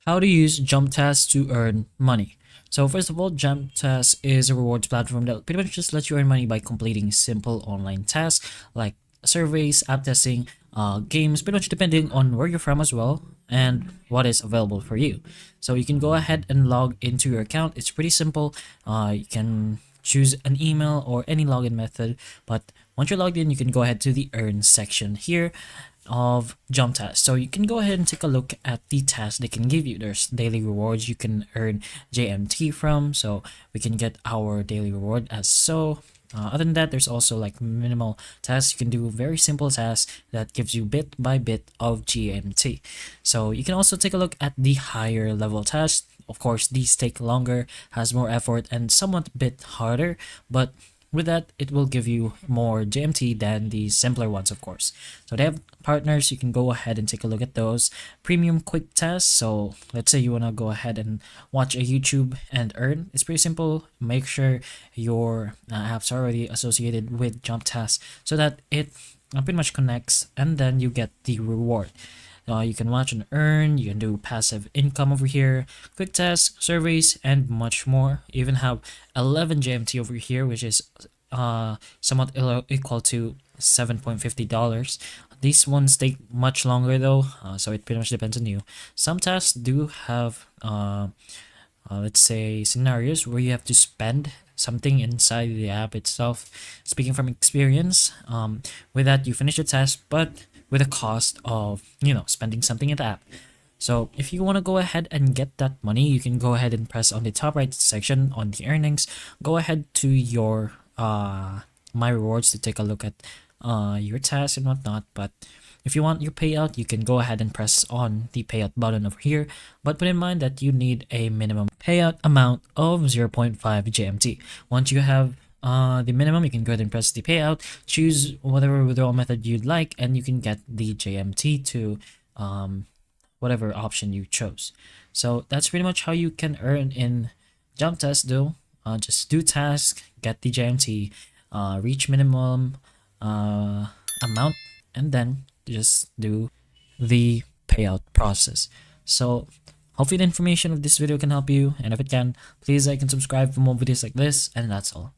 How to use Jumptask to earn money. So first of all, Jumptask is a rewards platform that pretty much just lets you earn money by completing simple online tasks like surveys, app testing, games, pretty much depending on where you're from as well and what is available for you. So you can go ahead and log into your account. It's pretty simple. You can choose an email or any login method, but once you're logged in, you can go ahead to the earn section here of Jumptask. So you can go ahead and take a look at the tasks they can give you. There's daily rewards you can earn JMT from, so we can get our daily reward as so. Other than that, there's also like minimal tasks. You can do very simple tasks that gives you bit by bit of GMT. So you can also take a look at the higher level tasks. Of course, these take longer, has more effort, and somewhat bit harder, but with that, it will give you more GMT than the simpler ones, of course. So they have partners, you can go ahead and take a look at those. Premium quick tasks, so let's say you want to go ahead and watch a YouTube and earn. It's pretty simple. Make sure your apps are already associated with Jumptask so that it pretty much connects and then you get the reward. You can watch and earn, you can do passive income over here, quick tasks, surveys, and much more. You even have 11 GMT over here, which is somewhat equal to $7.50. These ones take much longer though, so it pretty much depends on you. Some tasks do have, let's say, scenarios where you have to spend something inside the app itself. Speaking from experience, with that you finish the task, but with a cost of spending something in the app. So if you want to go ahead and get that money, you can go ahead and press on the top right section on the earnings. Go ahead to your my rewards to take a look at your tasks and whatnot. But if you want your payout, you can go ahead and press on the payout button over here. But put in mind that you need a minimum payout amount of 0.5 GMT. Once you have the minimum, you can go ahead and press the payout, choose whatever withdrawal method you'd like, and you can get the JMT to whatever option you chose. So that's pretty much how you can earn in Jumptask though. Just do task, get the JMT, reach minimum amount, and then just do the payout process. So hopefully the information of this video can help you, and if it can, please like and subscribe for more videos like this, and that's all.